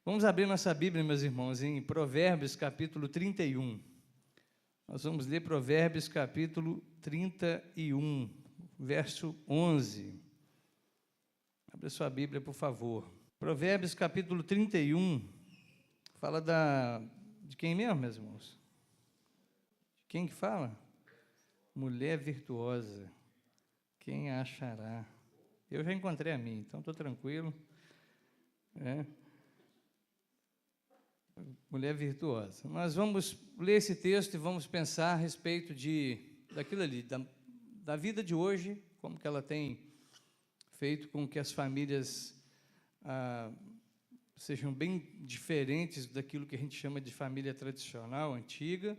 Vamos abrir nossa Bíblia, meus irmãos, em Provérbios, capítulo 31. Nós vamos ler Provérbios, capítulo 31, verso 11. Abra sua Bíblia, por favor. Provérbios, capítulo 31, fala de quem mesmo, meus irmãos? De quem que fala? Mulher virtuosa. Quem a achará? Eu já encontrei a minha, então estou tranquilo. Mulher virtuosa. Nós vamos ler esse texto e vamos pensar a respeito daquilo ali, da vida de hoje, como que ela tem feito com que as famílias sejam bem diferentes daquilo que a gente chama de família tradicional, antiga,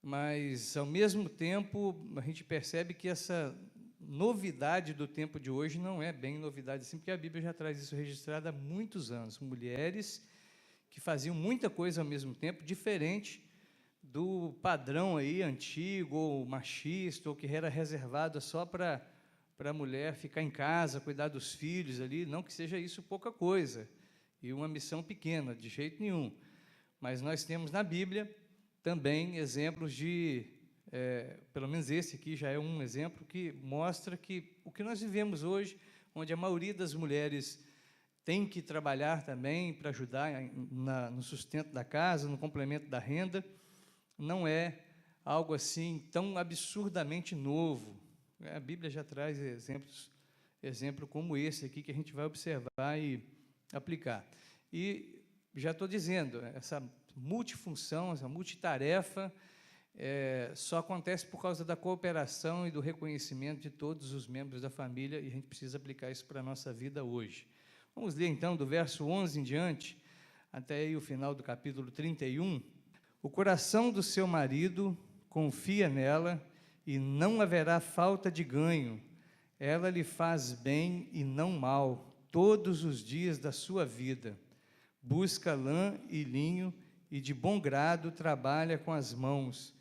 mas, ao mesmo tempo, a gente percebe que essa novidade do tempo de hoje não é bem novidade assim, porque a Bíblia já traz isso registrado há muitos anos. Mulheres que faziam muita coisa ao mesmo tempo, diferente do padrão aí antigo, ou machista, ou que era reservado só para a mulher ficar em casa, cuidar dos filhos ali, não que seja isso pouca coisa, e uma missão pequena, de jeito nenhum. Mas nós temos na Bíblia também exemplos pelo menos esse aqui já é um exemplo que mostra que o que nós vivemos hoje, onde a maioria das mulheres tem que trabalhar também para ajudar no sustento da casa, no complemento da renda, não é algo assim tão absurdamente novo. A Bíblia já traz exemplo como esse aqui que a gente vai observar e aplicar. E já estou dizendo, essa multifunção, essa multitarefa, só acontece por causa da cooperação e do reconhecimento de todos os membros da família, e a gente precisa aplicar isso para a nossa vida hoje. Vamos ler, então, do verso 11 em diante, até aí o final do capítulo 31. O coração do seu marido confia nela, e não haverá falta de ganho. Ela lhe faz bem e não mal, todos os dias da sua vida. Busca lã e linho, e de bom grado trabalha com as mãos.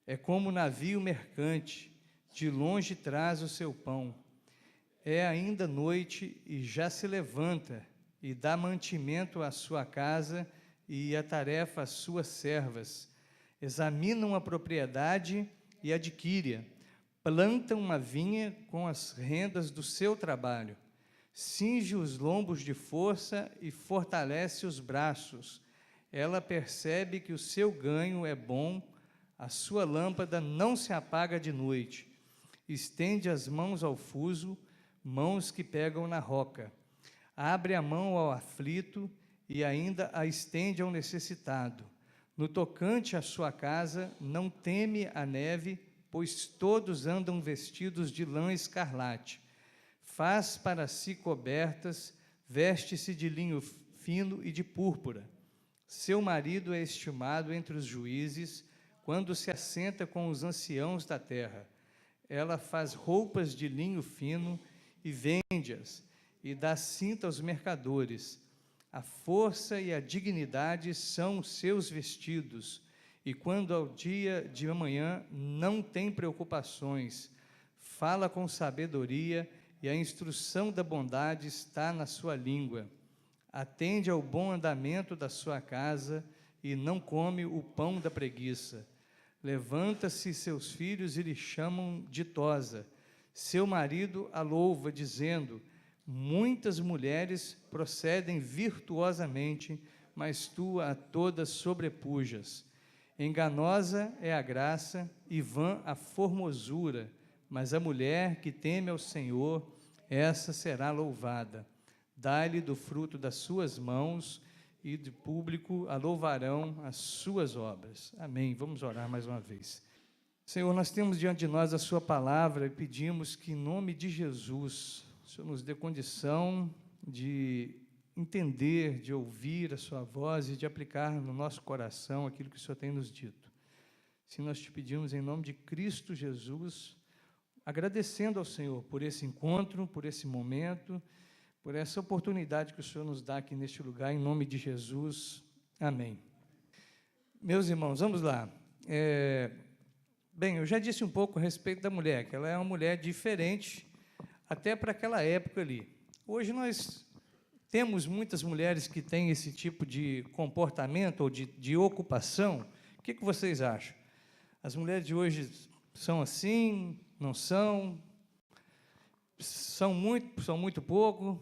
É como navio mercante, de longe traz o seu pão. É ainda noite e já se levanta, e dá mantimento à sua casa e a tarefa às suas servas. Examinam a propriedade e adquire-a. Plantam uma vinha com as rendas do seu trabalho. Cinge os lombos de força e fortalece os braços. Ela percebe que o seu ganho é bom, a sua lâmpada não se apaga de noite. Estende as mãos ao fuso, mãos que pegam na roca. Abre a mão ao aflito e ainda a estende ao necessitado. No tocante à sua casa, não teme a neve, pois todos andam vestidos de lã escarlate. Faz para si cobertas, veste-se de linho fino e de púrpura. Seu marido é estimado entre os juízes, quando se assenta com os anciãos da terra. Ela faz roupas de linho fino e vende-as, e dá cinta aos mercadores. A força e a dignidade são os seus vestidos, e quando ao dia de amanhã não tem preocupações. Fala com sabedoria, e a instrução da bondade está na sua língua. Atende ao bom andamento da sua casa, e não come o pão da preguiça. Levanta-se seus filhos e lhe chamam ditosa. Seu marido a louva, dizendo: muitas mulheres procedem virtuosamente, mas tu a todas sobrepujas. Enganosa é a graça e vã a formosura, mas a mulher que teme ao Senhor, essa será louvada. Dá-lhe do fruto das suas mãos, e de público a louvarão as suas obras. Amém. Vamos orar mais uma vez. Senhor, nós temos diante de nós a sua palavra e pedimos que, em nome de Jesus, o Senhor nos dê condição de entender, de ouvir a sua voz e de aplicar no nosso coração aquilo que o Senhor tem nos dito. Se nós te pedimos em nome de Cristo Jesus, agradecendo ao Senhor por esse encontro, por esse momento, por essa oportunidade que o Senhor nos dá aqui neste lugar, em nome de Jesus. Amém. Meus irmãos, vamos lá. Bem, eu já disse um pouco a respeito da mulher, que ela é uma mulher diferente, até para aquela época ali. Hoje nós temos muitas mulheres que têm esse tipo de comportamento ou de ocupação? O que vocês acham? As mulheres de hoje são assim? Não são? São muito pouco?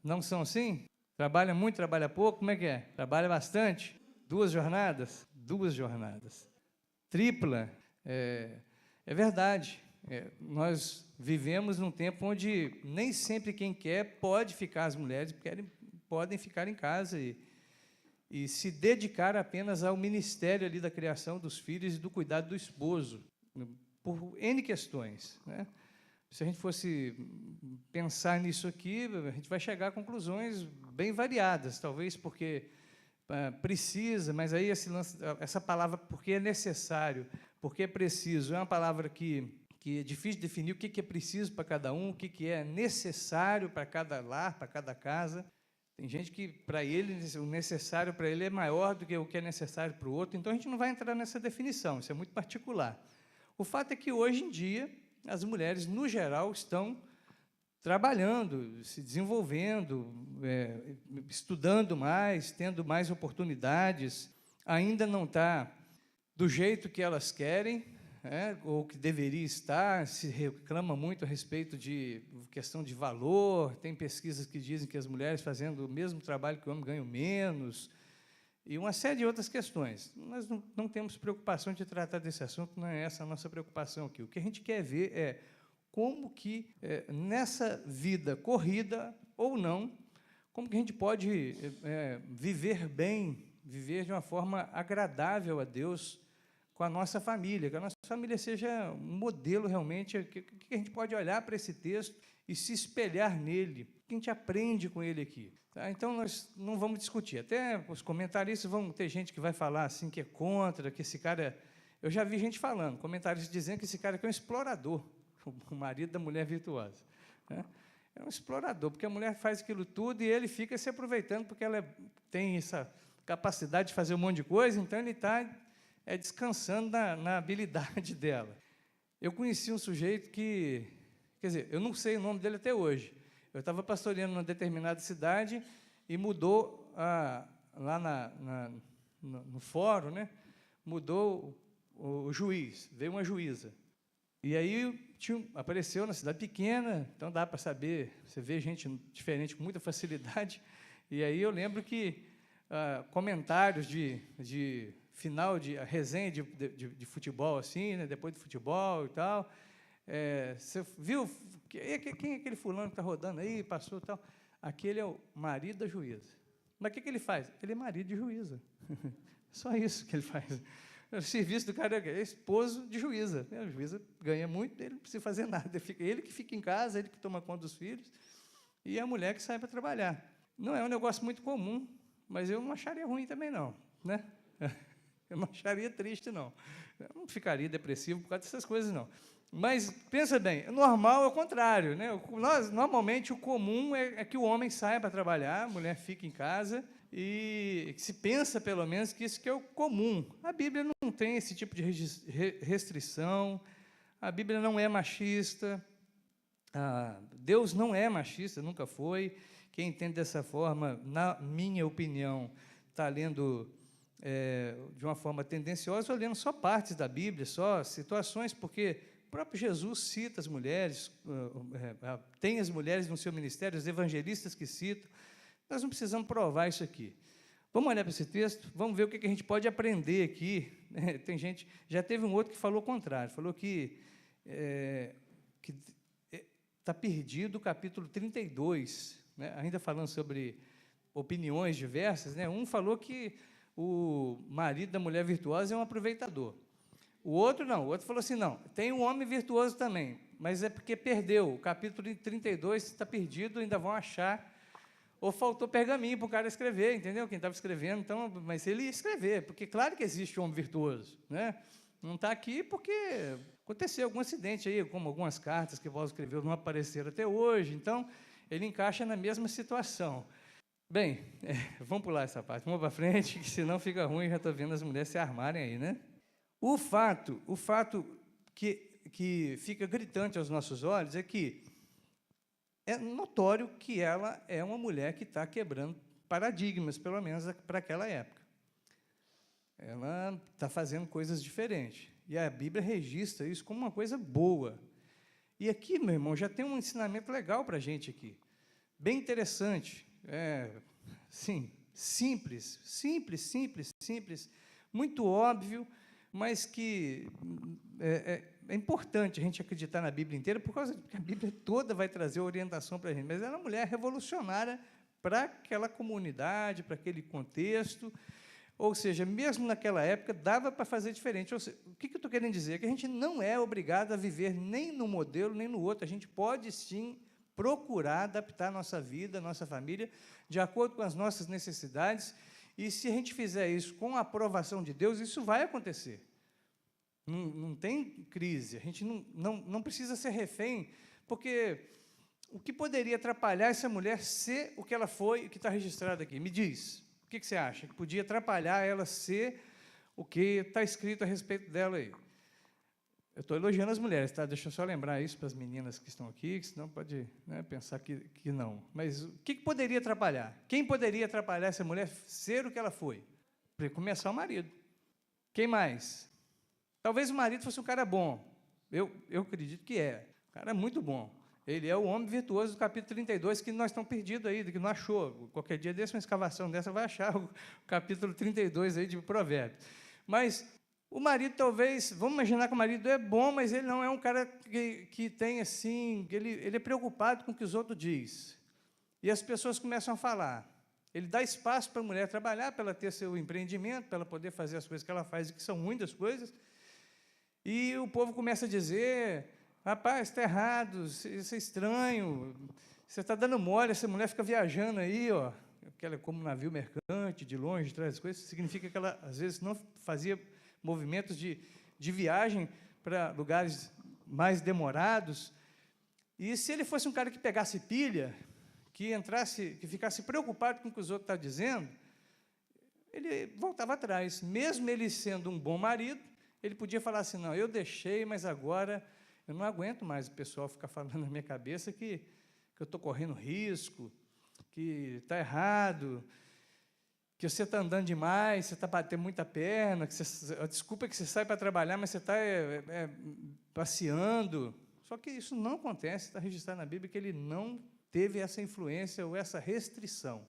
Não são assim? Trabalha muito, trabalha pouco? Como é que é? Trabalha bastante? 2 jornadas? 2 jornadas. Tripla? É verdade. Nós vivemos num tempo onde nem sempre quem quer pode ficar, as mulheres podem ficar em casa e se dedicar apenas ao ministério ali da criação dos filhos e do cuidado do esposo, por N questões, né? Se a gente fosse pensar nisso aqui, a gente vai chegar a conclusões bem variadas, talvez porque precisa, mas aí essa palavra, porque é necessário, porque é preciso, é uma palavra que é difícil de definir o que é preciso para cada um, o que é necessário para cada lar, para cada casa. Tem gente que, para ele, o necessário para ele é maior do que o que é necessário para o outro, então a gente não vai entrar nessa definição, isso é muito particular. O fato é que, hoje em dia, as mulheres, no geral, estão trabalhando, se desenvolvendo, estudando mais, tendo mais oportunidades, ainda não está do jeito que elas querem, ou que deveria estar, se reclama muito a respeito de questão de valor, tem pesquisas que dizem que as mulheres fazendo o mesmo trabalho que o homem ganham menos, e uma série de outras questões. Nós não temos preocupação de tratar desse assunto, não é essa a nossa preocupação aqui. O que a gente quer ver é como que, nessa vida corrida ou não, como que a gente pode viver bem, viver de uma forma agradável a Deus com a nossa família, que a nossa família seja um modelo realmente, que a gente pode olhar para esse texto e se espelhar nele, que a gente aprende com ele aqui. Tá? Então, nós não vamos discutir. Até os comentaristas vão ter gente que vai falar assim, que é contra, que esse cara... Eu já vi gente falando, comentaristas dizendo que esse cara aqui é um explorador, o marido da mulher virtuosa, né? É um explorador, porque a mulher faz aquilo tudo e ele fica se aproveitando porque ela tem essa capacidade de fazer um monte de coisa, então ele está descansando na habilidade dela. Eu conheci um sujeito que, quer dizer, eu não sei o nome dele até hoje. Eu estava pastoreando numa determinada cidade e mudou, lá no fórum, né, mudou o juiz, veio uma juíza. E aí apareceu na cidade pequena, então dá para saber, você vê gente diferente com muita facilidade. E aí eu lembro que comentários de final de resenha de futebol, assim, né, depois do futebol e tal. Você viu quem é aquele fulano que está rodando aí, passou e tal? Aquele é o marido da juíza. Mas o que ele faz? Ele é marido de juíza. Só isso que ele faz. O serviço do cara é esposo de juíza. A juíza ganha muito, ele não precisa fazer nada. Ele que fica em casa, ele que toma conta dos filhos, e a mulher que sai para trabalhar. Não é um negócio muito comum, mas eu não acharia ruim também, não, né? Eu não acharia triste, não. Eu não ficaria depressivo por causa dessas coisas, não. Mas, pensa bem, normal é o contrário, né? Normalmente, o comum é que o homem saia para trabalhar, a mulher fica em casa, e se pensa, pelo menos, que isso que é o comum. A Bíblia não tem esse tipo de restrição, a Bíblia não é machista, Deus não é machista, nunca foi. Quem entende dessa forma, na minha opinião, está lendo de uma forma tendenciosa, ou lendo só partes da Bíblia, só situações, porque o próprio Jesus cita as mulheres, tem as mulheres no seu ministério, os evangelistas que citam. Nós não precisamos provar isso aqui. Vamos olhar para esse texto, vamos ver o que a gente pode aprender aqui. Tem gente, já teve um outro que falou o contrário, falou que está perdido o capítulo 32, né? Ainda falando sobre opiniões diversas, né? Um falou que o marido da mulher virtuosa é um aproveitador. O outro não, o outro falou assim, não, tem um homem virtuoso também, mas é porque perdeu, o capítulo 32 está perdido, ainda vão achar, ou faltou pergaminho para o cara escrever, entendeu? Quem estava escrevendo, então, mas ele ia escrever, porque claro que existe um homem virtuoso, né? Não está aqui porque aconteceu algum acidente aí, como algumas cartas que Paulo escreveu não apareceram até hoje, então ele encaixa na mesma situação. Bem, vamos pular essa parte, vamos para frente, que senão fica ruim, já estou vendo as mulheres se armarem aí, né? O fato que fica gritante aos nossos olhos é que é notório que ela é uma mulher que está quebrando paradigmas, pelo menos para aquela época. Ela está fazendo coisas diferentes. E a Bíblia registra isso como uma coisa boa. E aqui, meu irmão, já tem um ensinamento legal para a gente aqui. Bem interessante. Sim, simples, muito óbvio, mas que é importante a gente acreditar na Bíblia inteira, por causa que a Bíblia toda vai trazer orientação para a gente. Mas ela é uma mulher revolucionária para aquela comunidade, para aquele contexto. Ou seja, mesmo naquela época, dava para fazer diferente. Ou seja, o que eu estou querendo dizer? É que a gente não é obrigado a viver nem num modelo, nem no outro. A gente pode, sim, procurar adaptar a nossa vida, a nossa família, de acordo com as nossas necessidades. E, se a gente fizer isso com a aprovação de Deus, isso vai acontecer. Não tem crise. A gente não precisa ser refém, porque o que poderia atrapalhar essa mulher ser o que ela foi, o que está registrado aqui? Me diz. O que você acha? Que podia atrapalhar ela ser o que está escrito a respeito dela aí? Eu estou elogiando as mulheres, tá? Deixa eu só lembrar isso para as meninas que estão aqui, que senão pode, né, pensar que não. Mas o que poderia atrapalhar? Quem poderia atrapalhar essa mulher ser o que ela foi? Para começar, o marido. Quem mais? Talvez o marido fosse um cara bom. Eu acredito que é. Um cara muito bom. Ele é o homem virtuoso do capítulo 32, que nós estamos perdidos aí, que não achou. Qualquer dia dessa, uma escavação dessa, vai achar o capítulo 32 aí de Provérbios. Mas o marido, talvez, vamos imaginar que o marido é bom, mas ele não é um cara que tem, assim, ele é preocupado com o que os outros dizem. E as pessoas começam a falar. Ele dá espaço para a mulher trabalhar, para ela ter seu empreendimento, para ela poder fazer as coisas que ela faz, que são muitas coisas. E o povo começa a dizer: rapaz, está errado, isso é estranho, você está dando mole, essa mulher fica viajando aí, ó, que ela é como um navio mercante, de longe, traz as coisas, significa que ela, às vezes, não fazia movimentos de viagem para lugares mais demorados. E se ele fosse um cara que pegasse pilha, que ficasse preocupado com o que os outros estavam dizendo, ele voltava atrás. Mesmo ele sendo um bom marido, ele podia falar assim: não, eu deixei, mas agora eu não aguento mais o pessoal ficar falando na minha cabeça que eu estou correndo risco, que está errado, que você está andando demais, você está batendo muita perna, a desculpa é que você sai para trabalhar, mas você está passeando. Só que isso não acontece, está registrado na Bíblia que ele não teve essa influência ou essa restrição.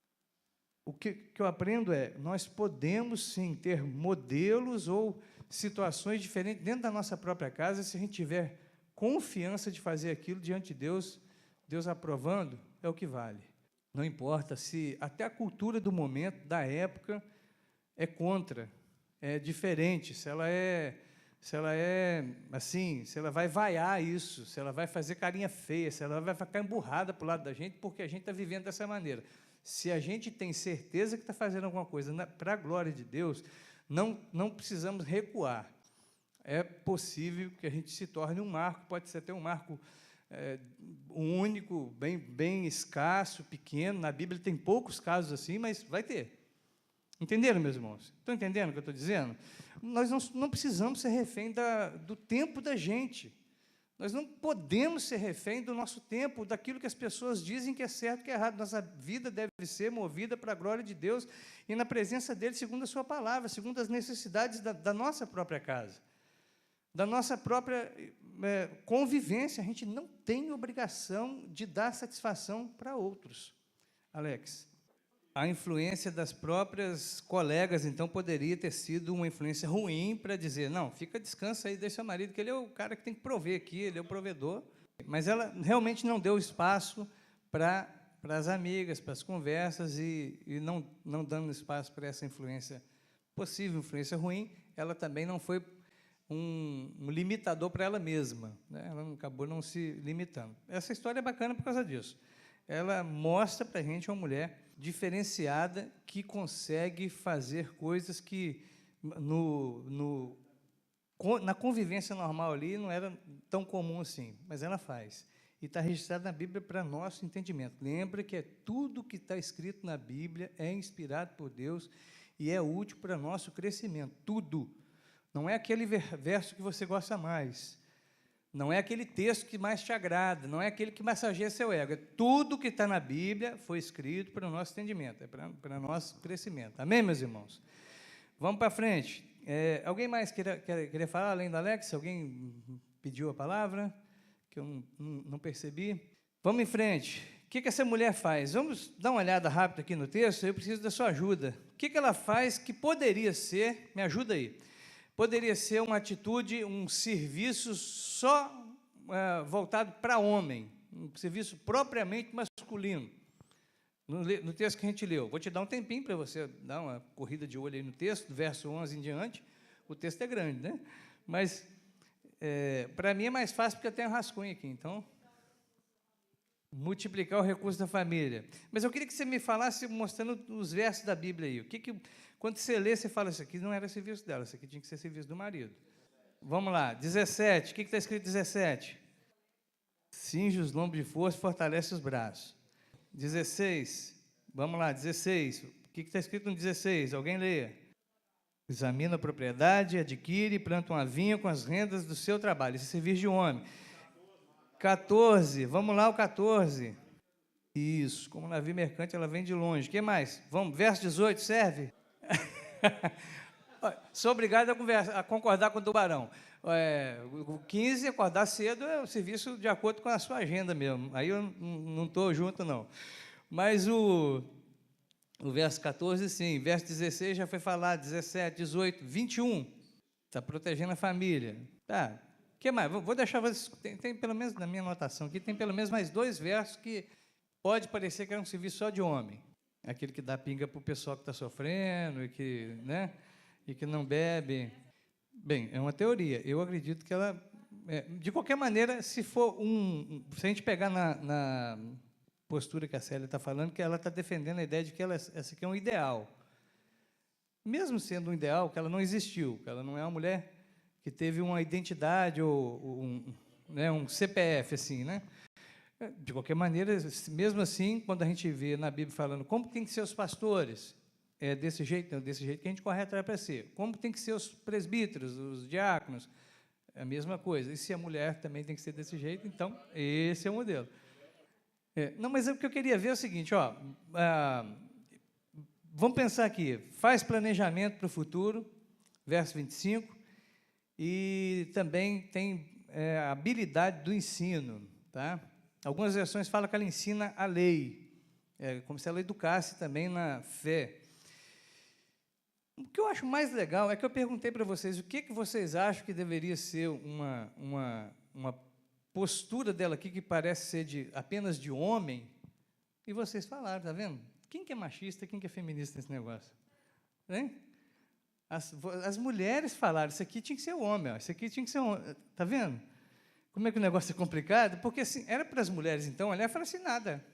O que eu aprendo nós podemos, sim, ter modelos ou situações diferentes dentro da nossa própria casa, se a gente tiver confiança de fazer aquilo diante de Deus, Deus aprovando, é o que vale. Não importa se até a cultura do momento, da época, é contra, é diferente, se ela é assim, se ela vai vaiar isso, se ela vai fazer carinha feia, se ela vai ficar emburrada para o lado da gente, porque a gente está vivendo dessa maneira. Se a gente tem certeza que está fazendo alguma coisa para a glória de Deus, não precisamos recuar. É possível que a gente se torne um marco, pode ser até um marco único, bem escasso, pequeno. Na Bíblia tem poucos casos assim, mas vai ter. Entenderam, meus irmãos? Estão entendendo o que eu estou dizendo? Nós não precisamos ser refém do tempo da gente. Nós não podemos ser refém do nosso tempo, daquilo que as pessoas dizem que é certo, que é errado. Nossa vida deve ser movida para a glória de Deus e na presença dEle, segundo a sua palavra, segundo as necessidades da nossa própria casa, da nossa própria convivência. A gente não tem obrigação de dar satisfação para outros. Alex, a influência das próprias colegas, então, poderia ter sido uma influência ruim para dizer: não, descansa aí, deixa o marido, que ele é o cara que tem que prover aqui, ele é o provedor. Mas ela realmente não deu espaço para as amigas, para as conversas, e não dando espaço para essa influência, possível influência ruim, ela também não foi um limitador para ela mesma, né? Ela acabou não se limitando. Essa história é bacana por causa disso. Ela mostra para a gente uma mulher diferenciada que consegue fazer coisas que na convivência normal ali não era tão comum assim, mas ela faz. E está registrado na Bíblia para nosso entendimento. Lembra que tudo que está escrito na Bíblia é inspirado por Deus e é útil para nosso crescimento. Tudo. Não é aquele verso que você gosta mais. Não é aquele texto que mais te agrada, não é aquele que massageia seu ego. É tudo que está na Bíblia foi escrito para o nosso entendimento, é para o nosso crescimento. Amém, meus irmãos? Vamos para frente. Alguém mais queria falar, além da Alex? Alguém pediu a palavra? Que eu não percebi. Vamos em frente. O que essa mulher faz? Vamos dar uma olhada rápida aqui no texto, eu preciso da sua ajuda. O que ela faz que poderia ser, me ajuda aí, poderia ser uma atitude, um serviço só voltado para homem, um serviço propriamente masculino. No texto que a gente leu, vou te dar um tempinho para você dar uma corrida de olho aí no texto, do verso 11 em diante. O texto é grande, né? Mas, para mim é mais fácil porque eu tenho rascunho aqui, então... Multiplicar o recurso da família. Mas eu queria que você me falasse, mostrando os versos da Bíblia aí. Quando você lê, você fala, isso aqui não era serviço dela, isso aqui tinha que ser serviço do marido. Vamos lá, 17. O que está escrito 17? Cinge os lombos de força, fortalece os braços. 16. Vamos lá, 16. O que está escrito no 16? Alguém lê. Examina a propriedade, adquire e planta uma vinha com as rendas do seu trabalho. Isso é serviço de homem. 14, vamos lá, o 14. Isso, como navio mercante, ela vem de longe. O que mais? Vamos, verso 18, serve? Sou obrigado a concordar com o Tubarão. O 15, acordar cedo, é o serviço de acordo com a sua agenda mesmo. Aí eu não estou junto, não. Mas o verso 14, sim. Verso 16 já foi falado, 17, 18, 21. Está protegendo a família. Tá. O que mais? Vou deixar vocês... Tem pelo menos, na minha anotação aqui, tem pelo menos mais 2 versos que pode parecer que é um serviço só de homem. Aquele que dá pinga para o pessoal que está sofrendo e que, né, e que não bebe. Bem, é uma teoria. Eu acredito que ela... de qualquer maneira, se a gente pegar na postura que a Célia está falando, que ela está defendendo a ideia de que essa aqui é um ideal. Mesmo sendo um ideal, que ela não existiu, que ela não é uma mulher... que teve uma identidade ou um CPF, assim, né? De qualquer maneira, mesmo assim, quando a gente vê na Bíblia falando como tem que ser os pastores, é desse jeito que a gente corre atrás para ser. Como tem que ser os presbíteros, os diáconos, é a mesma coisa. E se a mulher também tem que ser desse jeito, então, esse é o modelo. Não, mas o que eu queria ver é o seguinte, vamos pensar aqui, faz planejamento para o futuro, verso 25, e também tem a habilidade do ensino. Tá? Algumas versões falam que ela ensina a lei, como se ela educasse também na fé. O que eu acho mais legal é que eu perguntei para vocês o que vocês acham que deveria ser uma postura dela aqui que parece ser apenas de homem, e vocês falaram, tá vendo? Quem que é machista, quem que é feminista nesse negócio? Hein? As mulheres falaram, isso aqui tinha que ser homem, isso aqui tinha que ser homem. Está vendo? Como é que o negócio é complicado? Porque assim, era para as mulheres, então, olhar e falar assim, nada.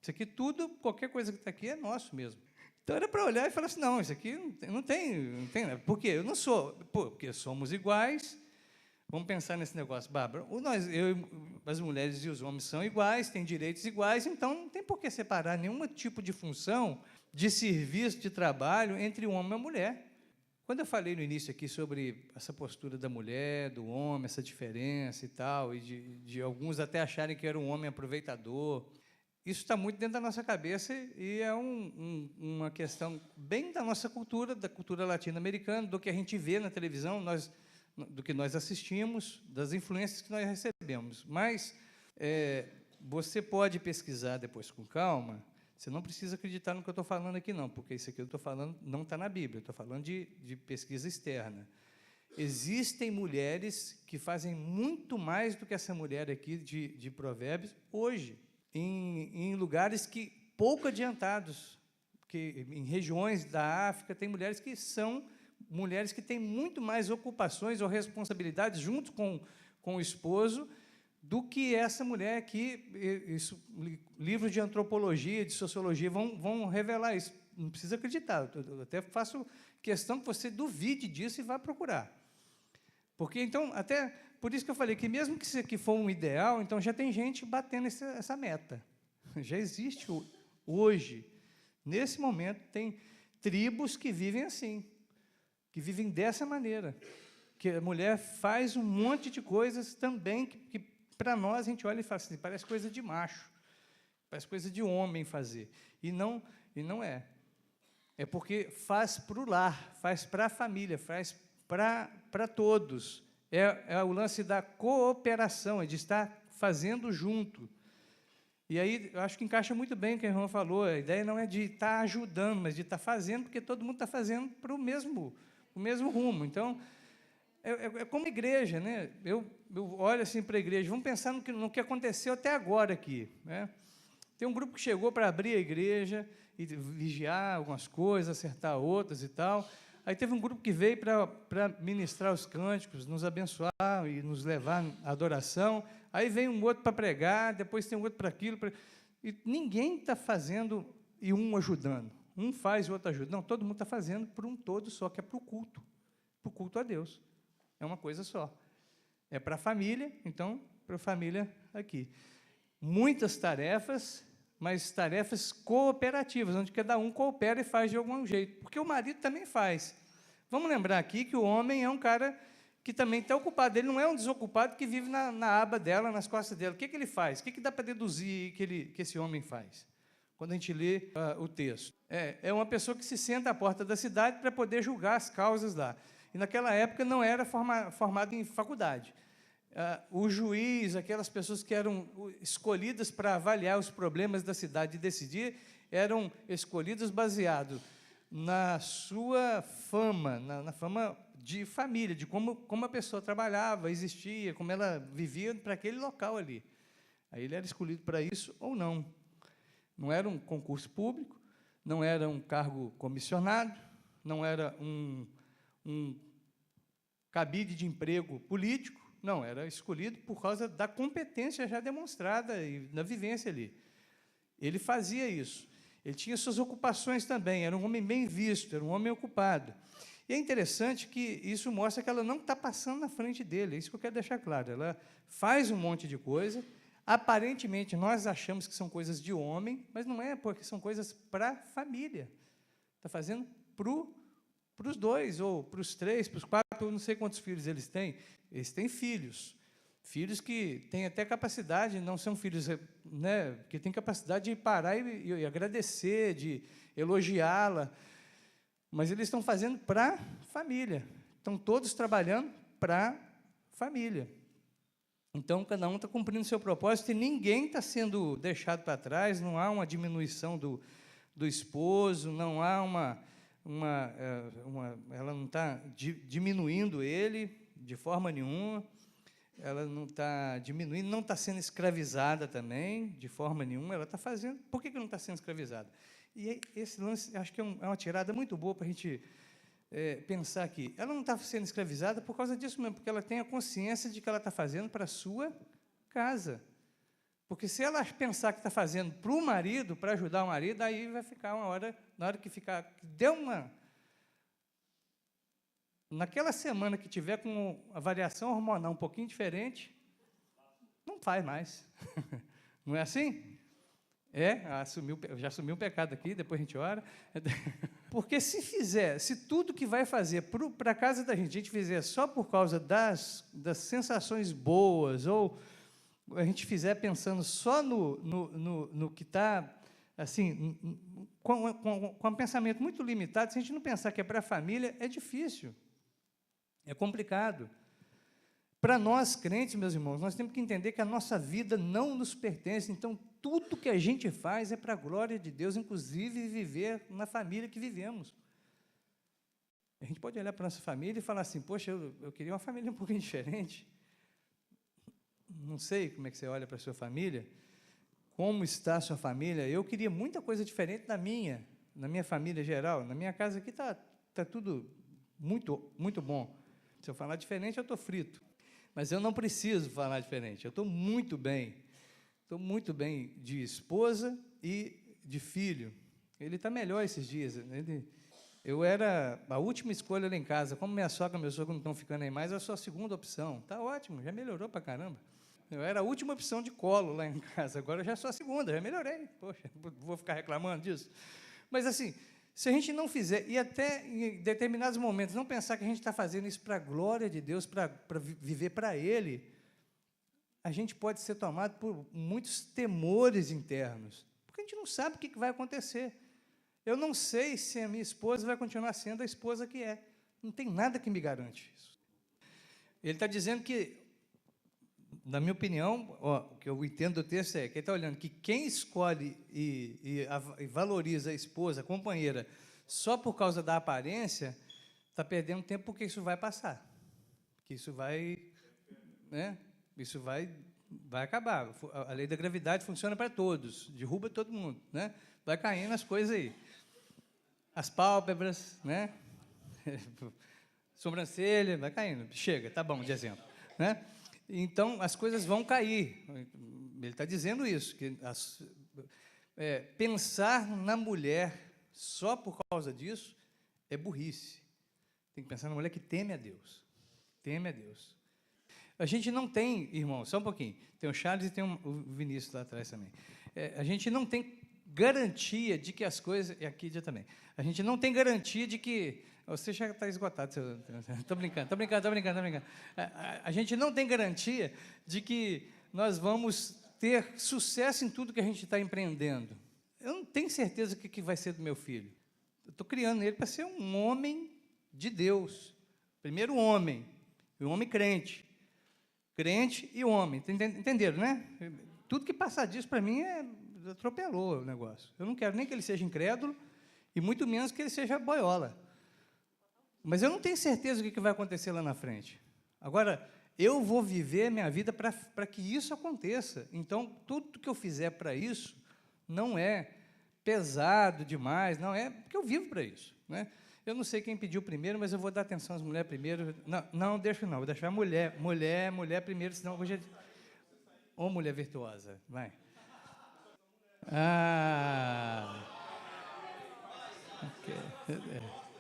Isso aqui tudo, qualquer coisa que está aqui é nosso mesmo. Então, era para olhar e falar assim, não, isso aqui não tem. Por quê? Eu não sou. Porque somos iguais. Vamos pensar nesse negócio, Bárbara. As mulheres e os homens são iguais, têm direitos iguais, então não tem por que separar nenhum tipo de função, de serviço, de trabalho entre um homem e uma mulher. Quando eu falei no início aqui sobre essa postura da mulher, do homem, essa diferença e tal, e de alguns até acharem que era um homem aproveitador, isso está muito dentro da nossa cabeça e é uma questão bem da nossa cultura, da cultura latino-americana, do que a gente vê na televisão, do que nós assistimos, das influências que nós recebemos. Mas você pode pesquisar depois com calma. Você não precisa acreditar no que eu estou falando aqui, não, porque isso aqui eu estou falando não está na Bíblia, eu estou falando de pesquisa externa. Existem mulheres que fazem muito mais do que essa mulher aqui de Provérbios hoje, em lugares pouco adiantados, que em regiões da África, tem mulheres que são mulheres que têm muito mais ocupações ou responsabilidades junto com o esposo, do que essa mulher aqui. Livros de antropologia, de sociologia vão revelar isso. Não precisa acreditar, eu até faço questão que você duvide disso e vá procurar. Porque, então, até por isso que eu falei que, mesmo que isso aqui for um ideal, então já tem gente batendo essa meta. Já existe hoje, nesse momento, tem tribos que vivem assim, que vivem dessa maneira, que a mulher faz um monte de coisas também que para nós, a gente olha e fala assim, parece coisa de macho, parece coisa de homem fazer. E não é. É porque faz para o lar, faz para a família, faz para todos. É o lance da cooperação, é de estar fazendo junto. E aí, eu acho que encaixa muito bem o que a irmã falou, a ideia não é de estar ajudando, mas de estar fazendo, porque todo mundo está fazendo para o mesmo rumo. Então, é como igreja, né? Eu olho assim para a igreja, vamos pensar no que aconteceu até agora aqui, né? Tem um grupo que chegou para abrir a igreja e vigiar algumas coisas, acertar outras e tal. Aí teve um grupo que veio para ministrar os cânticos, nos abençoar e nos levar à adoração. Aí vem um outro para pregar, depois tem um outro para aquilo. E ninguém está fazendo e um ajudando. Um faz e o outro ajuda. Não, todo mundo está fazendo para um todo só, que é para o culto a Deus. É uma coisa só. É para a família, então, para a família aqui. Muitas tarefas, mas tarefas cooperativas, onde cada um coopera e faz de algum jeito. Porque o marido também faz. Vamos lembrar aqui que o homem é um cara que também está ocupado. Ele não é um desocupado que vive na aba dela, nas costas dela. O que ele faz? O que dá para deduzir que esse homem faz? Quando a gente lê o texto. É uma pessoa que se senta à porta da cidade para poder julgar as causas lá. E, naquela época, não era formado em faculdade. O juiz, aquelas pessoas que eram escolhidas para avaliar os problemas da cidade e decidir, eram escolhidas baseado na sua fama, na fama de família, de como a pessoa trabalhava, existia, como ela vivia para aquele local ali. Aí ele era escolhido para isso ou não. Não era um concurso público, não era um cargo comissionado, não era um cabide de emprego político, não, era escolhido por causa da competência já demonstrada e da vivência ali. Ele fazia isso. Ele tinha suas ocupações também, era um homem bem visto, era um homem ocupado. E é interessante que isso mostra que ela não está passando na frente dele, é isso que eu quero deixar claro. Ela faz um monte de coisa, aparentemente nós achamos que são coisas de homem, mas não é, porque são coisas para a família. Está fazendo para os dois, ou para os três, para os quatro, eu não sei quantos filhos eles têm. Eles têm filhos que têm até capacidade, não são filhos, né, que têm capacidade de parar e agradecer, de elogiá-la, mas eles estão fazendo para a família, estão todos trabalhando para a família. Então, cada um está cumprindo o seu propósito e ninguém está sendo deixado para trás, não há uma diminuição do esposo, não há ela não está diminuindo ele de forma nenhuma, ela não está diminuindo, não está sendo escravizada também, de forma nenhuma, ela está fazendo. Por que não está sendo escravizada? E esse lance, acho que é uma tirada muito boa para a gente pensar aqui. Ela não está sendo escravizada por causa disso mesmo, porque ela tem a consciência de que ela está fazendo para a sua casa. Porque se ela pensar que está fazendo para o marido, para ajudar o marido, aí vai ficar uma hora, na hora que deu uma... Naquela semana que tiver com a variação hormonal um pouquinho diferente, não faz mais. Não é assim? Já assumiu o pecado aqui, depois a gente ora. Porque se tudo que vai fazer para a casa da gente, a gente fizer só por causa das sensações boas, ou a gente fizer pensando só no que está, assim, com um pensamento muito limitado, se a gente não pensar que é para a família, é difícil, é complicado. Para nós, crentes, meus irmãos, nós temos que entender que a nossa vida não nos pertence, então, tudo que a gente faz é para a glória de Deus, inclusive viver na família que vivemos. A gente pode olhar para a nossa família e falar assim, poxa, eu queria uma família um pouquinho diferente. Não sei como é que você olha para a sua família, como está a sua família. Eu queria muita coisa diferente na minha família geral. Na minha casa aqui está tudo muito, muito bom. Se eu falar diferente, eu estou frito. Mas eu não preciso falar diferente. Eu estou muito bem de esposa e de filho. Ele está melhor esses dias. Eu era a última escolha lá em casa. Como minha sogra e meu sogro não estão ficando aí mais, eu sou a segunda opção. Está ótimo, já melhorou para caramba. Eu era a última opção de colo lá em casa, agora eu já sou a segunda, já melhorei. Poxa, vou ficar reclamando disso. Mas, assim, Se a gente não fizer, e até em determinados momentos, não pensar que a gente está fazendo isso para a glória de Deus, para viver para Ele, a gente pode ser tomado por muitos temores internos, porque a gente não sabe o que vai acontecer. Eu não sei se a minha esposa vai continuar sendo a esposa que é. Não tem nada que me garante isso. Ele está dizendo que, na minha opinião, o que eu entendo do texto é que ele está olhando que quem escolhe e valoriza a esposa, a companheira, só por causa da aparência, está perdendo tempo, porque isso vai passar. Que isso vai, né? Isso vai acabar. A lei da gravidade funciona para todos, derruba todo mundo, né? Vai caindo as coisas aí. As pálpebras, né? Sobrancelha, vai caindo. Chega, tá bom de exemplo, né? Então, as coisas vão cair. Ele está dizendo isso, que pensar na mulher só por causa disso é burrice. Tem que pensar na mulher que teme a Deus. Teme a Deus. A gente não tem, irmão, só um pouquinho, tem o Charles e tem o Vinícius lá atrás também. A gente não tem garantia de que as coisas, e aqui já também, a gente não tem garantia de que, você já está esgotado, estou brincando. A gente não tem garantia de que nós vamos ter sucesso em tudo que a gente está empreendendo. Eu não tenho certeza do que vai ser do meu filho. Eu estou criando ele para ser um homem de Deus. Primeiro homem, e um homem crente. Crente e homem, entenderam, né? Tudo que passar disso, para mim, atropelou o negócio. Eu não quero nem que ele seja incrédulo, e muito menos que ele seja boiola. Mas eu não tenho certeza do que vai acontecer lá na frente. Agora, eu vou viver a minha vida para que isso aconteça. Então, tudo que eu fizer para isso não é pesado demais, não é, porque eu vivo para isso, né? Eu não sei quem pediu primeiro, mas eu vou dar atenção às mulheres primeiro. Não, vou deixar a mulher primeiro, senão hoje Ô, mulher virtuosa, vai. Okay.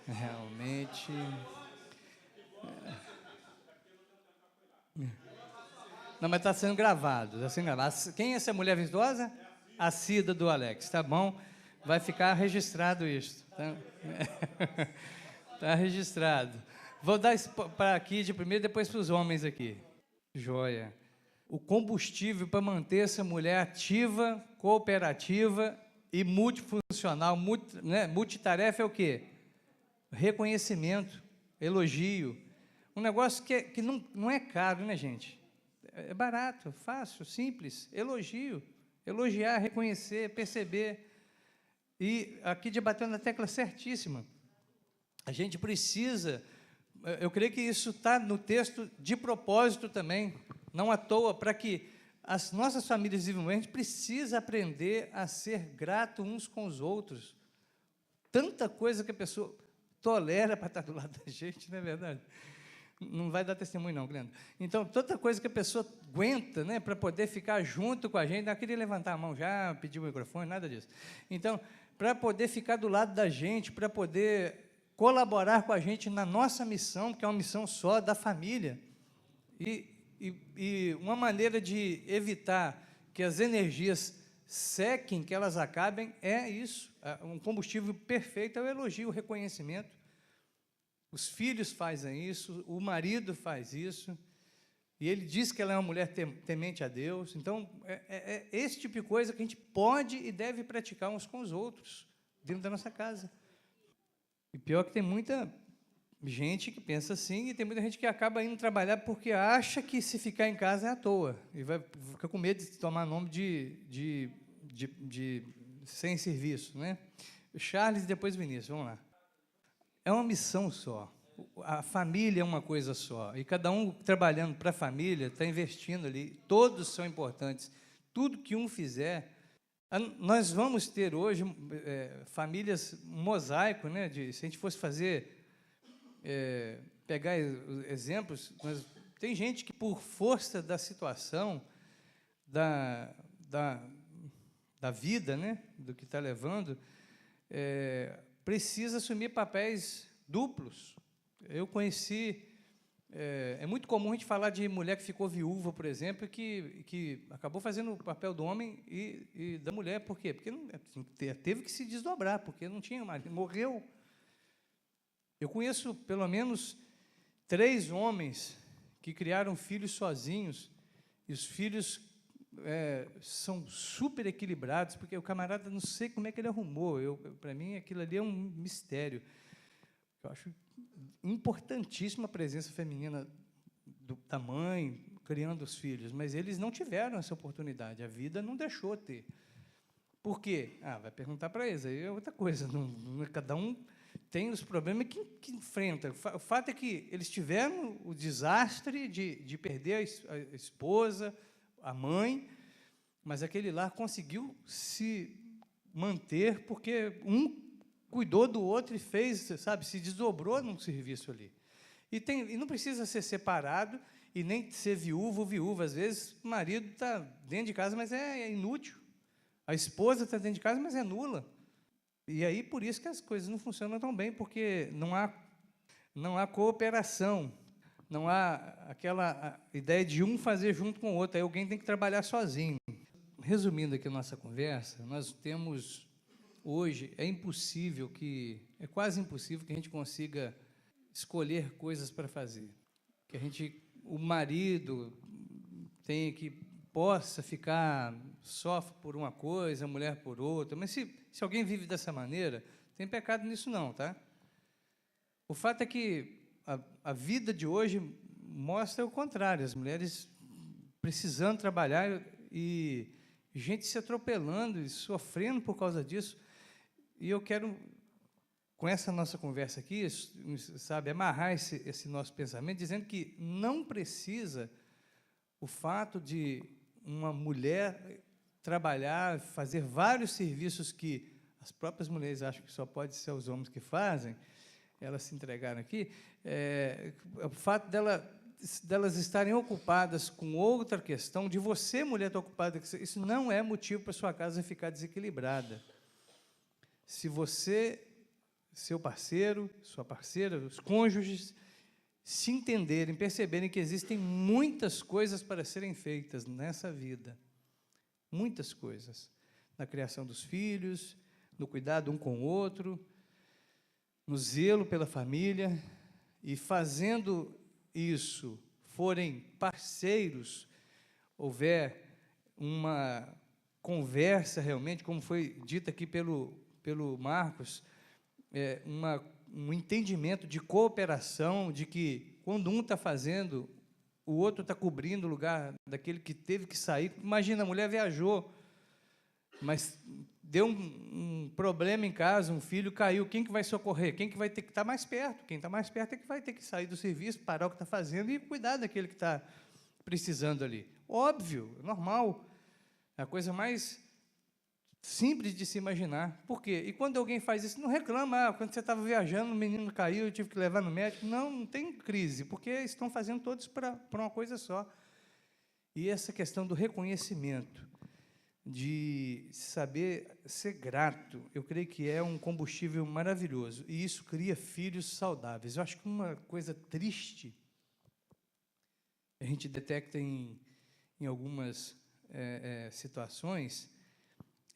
Realmente... Não, mas está sendo gravado, Quem é essa mulher virtuosa? A Cida do Alex, tá bom? Vai ficar registrado isso. Tá registrado. Vou dar para aqui de primeiro, depois para os homens aqui. Joia. O combustível para manter essa mulher ativa, cooperativa e multifuncional, multitarefa é o quê? Reconhecimento, elogio. Um negócio que não é caro, né, gente? É barato, fácil, simples. Elogio. Elogiar, reconhecer, perceber. E aqui debatendo na tecla certíssima. A gente precisa, eu creio que isso está no texto de propósito também, não à toa, para que as nossas famílias vivam bem, a gente precisa aprender a ser grato uns com os outros. Tanta coisa que a pessoa tolera para estar do lado da gente, não é verdade? Não vai dar testemunho, não, Glenda. Então, tanta coisa que a pessoa aguenta, né, para poder ficar junto com a gente. Não queria levantar a mão já, pedir o microfone, nada disso. Então, para poder ficar do lado da gente, para poder colaborar com a gente na nossa missão, que é uma missão só da família. E uma maneira de evitar que as energias sequem, que elas acabem, é isso. Um combustível perfeito é o elogio, o reconhecimento. Os filhos fazem isso, o marido faz isso, e ele diz que ela é uma mulher temente a Deus. Então, é esse tipo de coisa que a gente pode e deve praticar uns com os outros, dentro da nossa casa. E pior que tem muita gente que pensa assim, e tem muita gente que acaba indo trabalhar porque acha que se ficar em casa é à toa, e fica com medo de tomar nome de sem serviço, né? Charles e depois Vinícius, vamos lá. É uma missão só. A família é uma coisa só. E cada um trabalhando para a família, está investindo ali. Todos são importantes. Tudo que um fizer... Nós vamos ter hoje famílias, um mosaico, né? Se a gente fosse fazer, pegar exemplos, tem gente que, por força da situação, da vida, né? Do que está levando, precisa assumir papéis duplos. Eu conheci É muito comum a gente falar de mulher que ficou viúva, por exemplo, que acabou fazendo o papel do homem e da mulher. Por quê? Porque teve que se desdobrar, porque não tinha marido, morreu. Eu conheço, pelo menos, 3 homens que criaram filhos sozinhos, e os filhos são super equilibrados, porque o camarada, não sei como é que ele arrumou. Para mim, aquilo ali é um mistério. Eu acho importantíssima a presença feminina da mãe criando os filhos, mas eles não tiveram essa oportunidade, a vida não deixou ter. Por quê? Vai perguntar para eles, aí é outra coisa, cada um tem os problemas que enfrenta. O fato é que eles tiveram o desastre de perder a esposa, a mãe, mas aquele lar conseguiu se manter porque um cuidou do outro e fez, sabe, se desdobrou num serviço ali. E não precisa ser separado e nem ser viúvo ou viúva. Às vezes, o marido está dentro de casa, mas é inútil. A esposa está dentro de casa, mas é nula. E aí, por isso que as coisas não funcionam tão bem, porque não há cooperação, não há aquela ideia de um fazer junto com o outro, aí alguém tem que trabalhar sozinho. Resumindo aqui a nossa conversa, nós temos... Hoje, é quase impossível que a gente consiga escolher coisas para fazer. Que o marido possa ficar, sofre por uma coisa, a mulher por outra, mas se alguém vive dessa maneira, tem pecado nisso não, tá? O fato é que a vida de hoje mostra o contrário, as mulheres precisando trabalhar e gente se atropelando e sofrendo por causa disso. E eu quero, com essa nossa conversa aqui, sabe, amarrar esse nosso pensamento, dizendo que não precisa o fato de uma mulher trabalhar, fazer vários serviços que as próprias mulheres acham que só pode ser os homens que fazem, elas se entregaram aqui, o fato delas estarem ocupadas com outra questão, de você, mulher, estar ocupada, isso não é motivo para sua casa ficar desequilibrada. Se você, seu parceiro, sua parceira, os cônjuges, se entenderem, perceberem que existem muitas coisas para serem feitas nessa vida, muitas coisas, na criação dos filhos, no cuidado um com o outro, no zelo pela família, e fazendo isso, forem parceiros, houver uma conversa realmente, como foi dito aqui pelo Marcos, um entendimento de cooperação, de que, quando um está fazendo, o outro está cobrindo o lugar daquele que teve que sair. Imagina, a mulher viajou, mas deu um problema em casa, um filho caiu, quem que vai socorrer? Quem que vai ter que estar mais perto? Quem está mais perto é que vai ter que sair do serviço, parar o que está fazendo e cuidar daquele que está precisando ali. Óbvio, normal, é a coisa mais simples de se imaginar. Por quê? E quando alguém faz isso, não reclama, quando você estava viajando, o menino caiu, eu tive que levar no médico. Não tem crise, porque estão fazendo todos para uma coisa só. E essa questão do reconhecimento, de saber ser grato, eu creio que é um combustível maravilhoso, e isso cria filhos saudáveis. Eu acho que uma coisa triste, a gente detecta em algumas situações,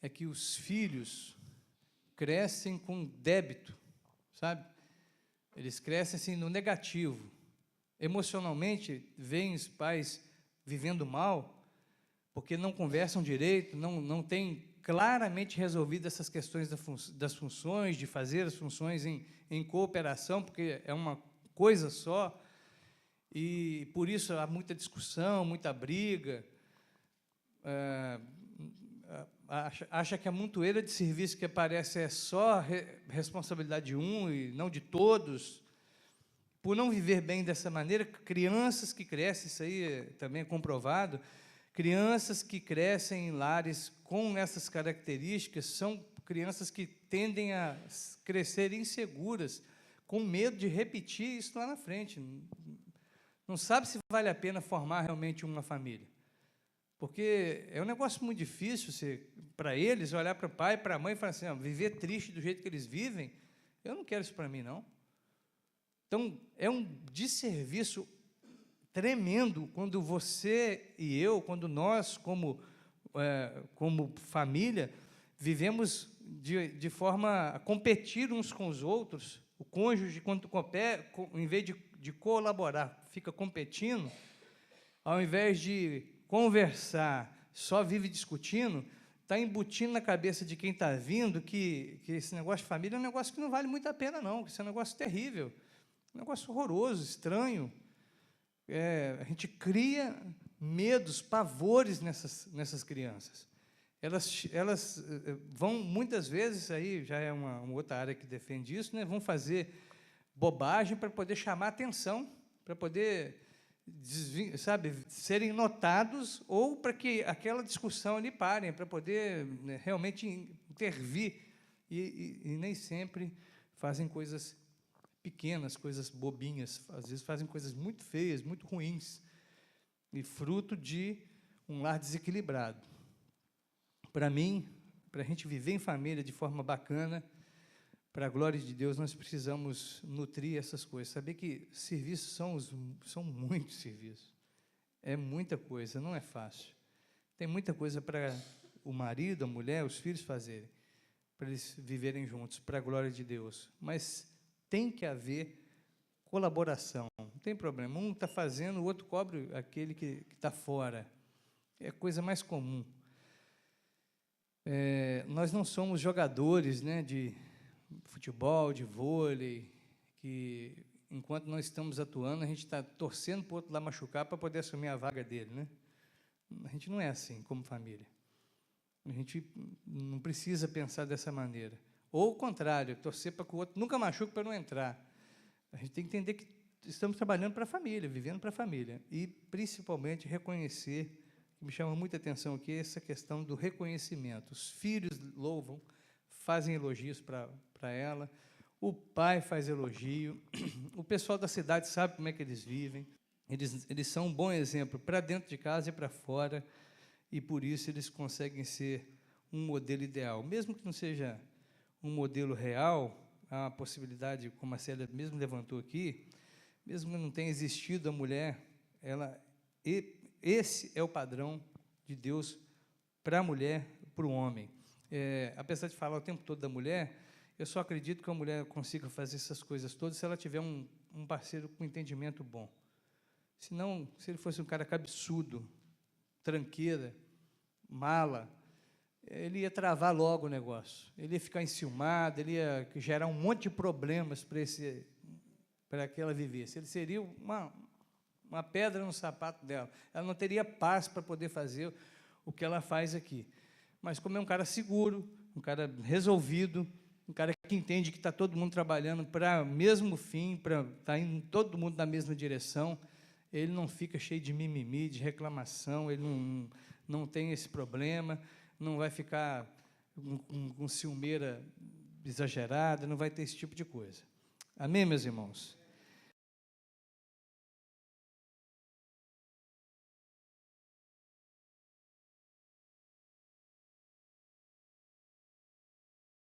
é que os filhos crescem com débito, sabe? Eles crescem assim, no negativo. Emocionalmente, veem os pais vivendo mal, porque não conversam direito, não têm claramente resolvido essas questões das funções, de fazer as funções em cooperação, porque é uma coisa só, e por isso há muita discussão, muita briga, acha que a montoeira de serviço que aparece é só responsabilidade de um e não de todos, por não viver bem dessa maneira. Crianças que crescem, isso aí também é comprovado, crianças que crescem em lares com essas características são crianças que tendem a crescer inseguras, com medo de repetir isso lá na frente. Não sabe se vale a pena formar realmente uma família. Porque é um negócio muito difícil para eles olhar para o pai, para a mãe e falar assim, viver triste do jeito que eles vivem, eu não quero isso para mim, não. Então, é um desserviço tremendo quando você e eu, quando nós, como família, vivemos de forma a competir uns com os outros. O cônjuge, quando em vez de colaborar, fica competindo, ao invés de conversar, só vive discutindo, está embutindo na cabeça de quem está vindo que esse negócio de família é um negócio que não vale muito a pena, não, que isso é um negócio terrível, um negócio horroroso, estranho. A gente cria medos, pavores nessas crianças. Elas vão, muitas vezes, aí já é uma outra área que defende isso, né, vão fazer bobagem para poder chamar atenção, para poder, serem notados, ou para que aquela discussão ali pare, para poder, né, realmente intervir, e nem sempre fazem coisas pequenas, coisas bobinhas, às vezes fazem coisas muito feias, muito ruins, e fruto de um lar desequilibrado. Para mim, para a gente viver em família de forma bacana, para a glória de Deus, nós precisamos nutrir essas coisas. Saber que serviços são muitos serviços. É muita coisa, não é fácil. Tem muita coisa para o marido, a mulher, os filhos fazerem, para eles viverem juntos, para a glória de Deus. Mas tem que haver colaboração, não tem problema. Um está fazendo, o outro cobre aquele que está fora. É a coisa mais comum. Nós não somos jogadores, né, de futebol, de vôlei, que, enquanto nós estamos atuando, a gente está torcendo para o outro lá machucar para poder assumir a vaga dele, né? A gente não é assim, como família. A gente não precisa pensar dessa maneira. Ou o contrário, torcer para que o outro nunca machuque para não entrar. A gente tem que entender que estamos trabalhando para a família, vivendo para a família. E, principalmente, reconhecer, que me chama muita atenção aqui, essa questão do reconhecimento. Os filhos louvam, fazem elogios para ela, o pai faz elogio, o pessoal da cidade sabe como é que eles vivem, eles são um bom exemplo para dentro de casa e para fora, e por isso eles conseguem ser um modelo ideal. Mesmo que não seja um modelo real, há uma possibilidade, como a Célia mesmo levantou aqui, mesmo que não tenha existido a mulher, esse é o padrão de Deus para a mulher, para o homem. Apesar de falar o tempo todo da mulher, eu só acredito que a mulher consiga fazer essas coisas todas se ela tiver um parceiro com entendimento bom. Senão, se ele fosse um cara cabeçudo, tranqueira, mala, ele ia travar logo o negócio, ele ia ficar enciumado, ele ia gerar um monte de problemas para que ela vivesse. Ele seria uma pedra no sapato dela. Ela não teria paz para poder fazer o que ela faz aqui. Mas como é um cara seguro, um cara resolvido, um cara que entende que está todo mundo trabalhando para o mesmo fim, para estar indo todo mundo na mesma direção, ele não fica cheio de mimimi, de reclamação, ele não tem esse problema, não vai ficar com ciumeira exagerada, não vai ter esse tipo de coisa. Amém, meus irmãos?